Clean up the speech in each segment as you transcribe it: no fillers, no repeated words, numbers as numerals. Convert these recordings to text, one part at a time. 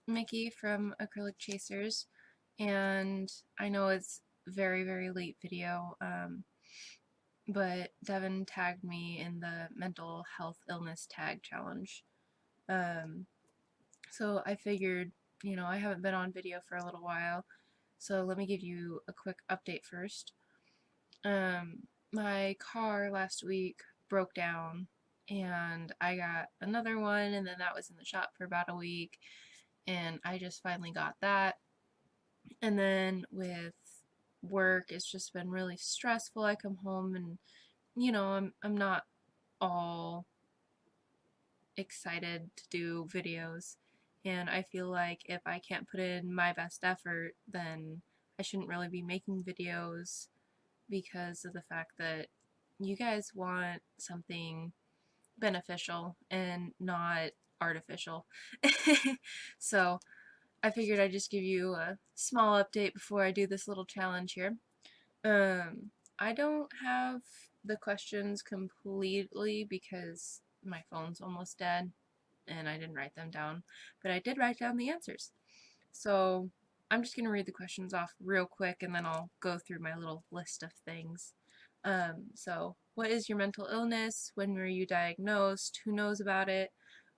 Mickey from Acrylic Chasers, and I know it's very, very late video, but Devin tagged me in the mental health illness tag challenge. Um, so I figured, I haven't been on video for a little while, so let me give you a quick update first. My car last week broke down, and I got another one, and then that was in the shop for about a week, and I just finally got that. And then with work, it's just been really stressful. I come home and I'm not all excited to do videos, and I feel like if I can't put in my best effort, then I shouldn't really be making videos because of the fact that you guys want something beneficial and not artificial. So I figured I'd just give you a small update before I do this little challenge here. I don't have the questions completely because my phone's almost dead and I didn't write them down, but I did write down the answers. So I'm just going to read the questions off real quick and then I'll go through my little list of things. What is your mental illness? When were you diagnosed? Who knows about it?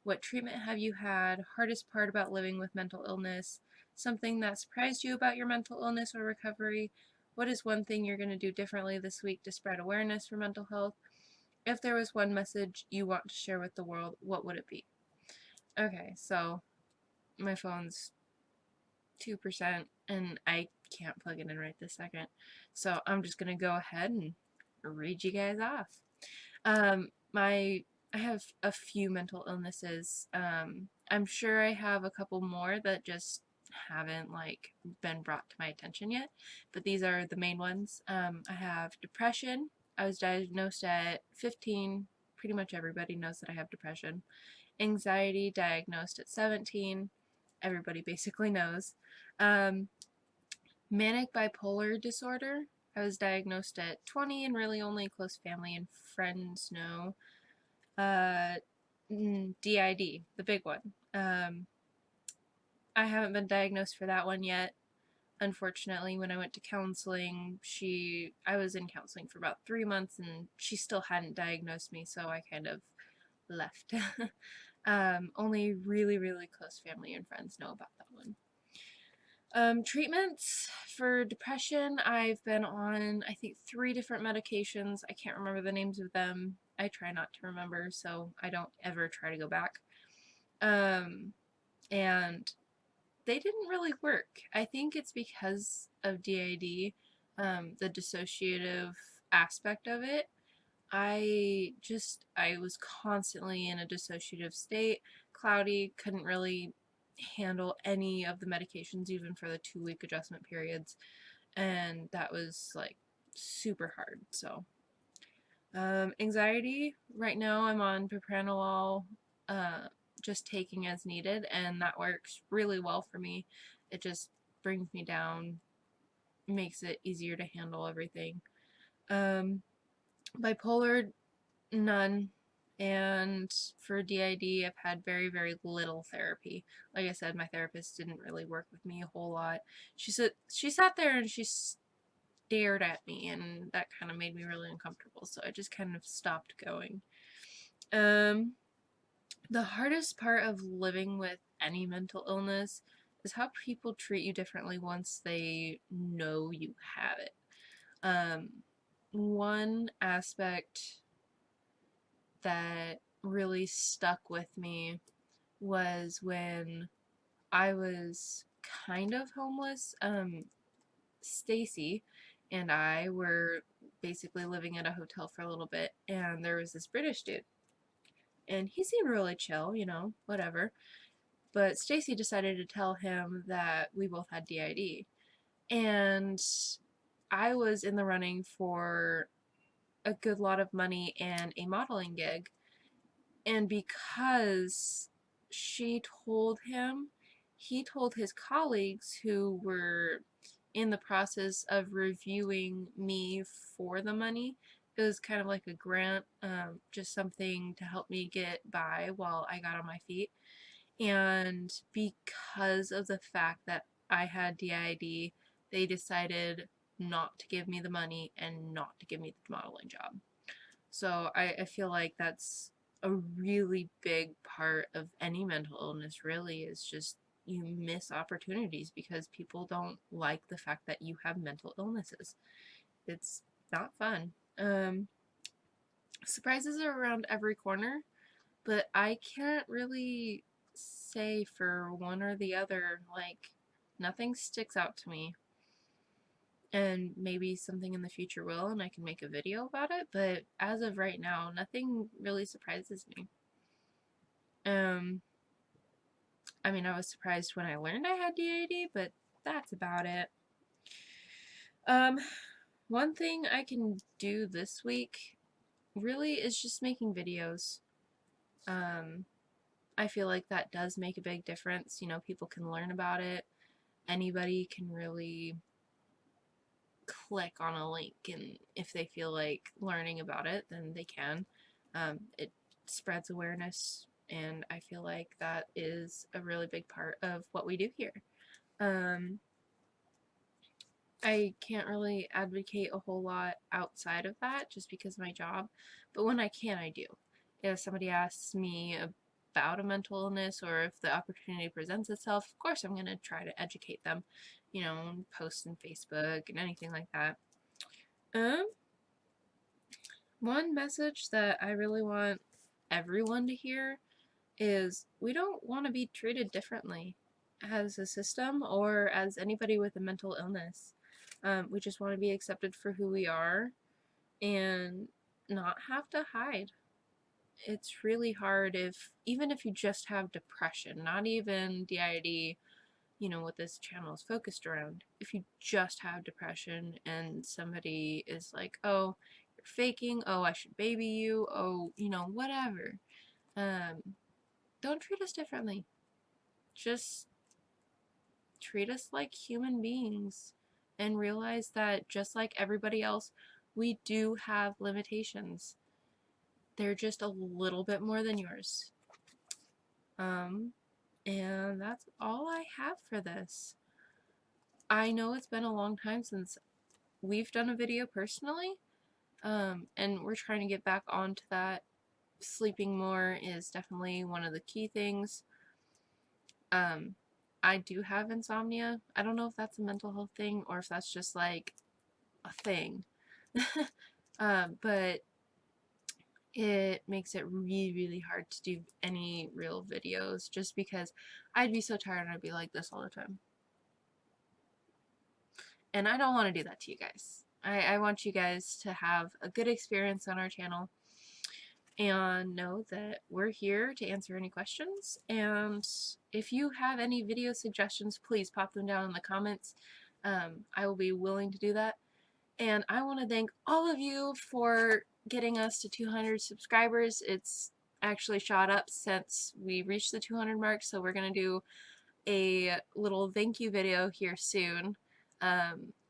What treatment have you had? Hardest part about living with mental illness? Something that surprised you about your mental illness or recovery? What is one thing you're going to do differently this week to spread awareness for mental health? If there was one message you want to share with the world, what would it be? Okay, so my phone's 2% and I can't plug it in right this second. So I'm just gonna go ahead and read you guys off. I have a few mental illnesses. I'm sure I have a couple more that just haven't been brought to my attention yet, but these are the main ones. I have depression. I was diagnosed at 15. Pretty much everybody knows that I have depression. Anxiety, diagnosed at 17. Everybody basically knows. Um, Manic bipolar disorder. I was diagnosed at 20, and really only close family and friends know. Uh, DID, the big one. I haven't been diagnosed for that one yet. Unfortunately, when I went to counseling, I was in counseling for about 3 months, and she still hadn't diagnosed me, so I kind of left. Only really, really close family and friends know about that one. Treatments for depression, I've been on, I think, 3 different medications. I can't remember the names of them. I try not to remember, so I don't ever try to go back. Um, and they didn't really work. I think it's because of DID, the dissociative aspect of it. I was constantly in a dissociative state, cloudy, couldn't really handle any of the medications, even for the 2 week adjustment periods, and that was like super hard. So, anxiety, right now I'm on propranolol, uh, just taking as needed, and that works really well for me. It just brings me down, makes it easier to handle everything. Um, Bipolar, none. And for DID, I've had very, very little therapy. Like I said, my therapist didn't really work with me a whole lot. She sat there and she stared at me, and that kind of made me really uncomfortable. So I just kind of stopped going. Um, the hardest part of living with any mental illness is how people treat you differently once they know you have it. Um, One aspect that really stuck with me was when I was kind of homeless. Stacy and I were basically living at a hotel for a little bit, and there was this British dude, and he seemed really chill, whatever. But Stacy decided to tell him that we both had DID, and I was in the running for a good lot of money and a modeling gig. And because she told him, he told his colleagues who were in the process of reviewing me for the money. It was kind of like a grant, just something to help me get by while I got on my feet. And because of the fact that I had DID, they decided not to give me the money and not to give me the modeling job. So I feel like that's a really big part of any mental illness, really, is just you miss opportunities because people don't like the fact that you have mental illnesses. It's not fun. Surprises are around every corner, but I can't really say for one or the other. Like, nothing sticks out to me. And maybe something in the future will, and I can make a video about it, but as of right now, nothing really surprises me. Um, I mean, I was surprised when I learned I had DID, but that's about it. Um, one thing I can do this week really is just making videos. Um, I feel like that does make a big difference. You know, people can learn about it. Anybody can really click on a link, and if they feel like learning about it, then they can. It spreads awareness, and I feel like that is a really big part of what we do here. Um, I can't really advocate a whole lot outside of that just because of my job, but when I can, I do. If somebody asks me about a mental illness or if the opportunity presents itself, of course I'm going to try to educate them, you know, post on Facebook and anything like that. Um, One message that I really want everyone to hear is we don't want to be treated differently as a system or as anybody with a mental illness. We just want to be accepted for who we are and not have to hide. It's really hard even if you just have depression, not even DID, you know, what this channel is focused around. If you just have depression and somebody is like, oh, you're faking, oh, I should baby you, oh, you know, whatever. Um, don't treat us differently. Just treat us like human beings and realize that just like everybody else, we do have limitations. They're just a little bit more than yours. Um, and that's all I have for this. I know it's been a long time since we've done a video personally, and we're trying to get back onto that. Sleeping more is definitely one of the key things. Um, I do have insomnia. I don't know if that's a mental health thing or if that's just like a thing. But it makes it really, really hard to do any real videos just because I'd be so tired and I'd be like this all the time. And I don't want to do that to you guys. I want you guys to have a good experience on our channel and know that we're here to answer any questions. And if you have any video suggestions, please pop them down in the comments. I will be willing to do that. And I want to thank all of you for getting us to 200 subscribers. It's actually shot up since we reached the 200 mark, so we're going to do a little thank you video here soon.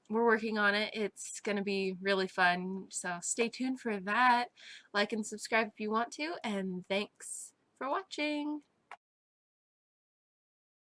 We're working on it. It's going to be really fun, so stay tuned for that. Like and subscribe if you want to, and thanks for watching.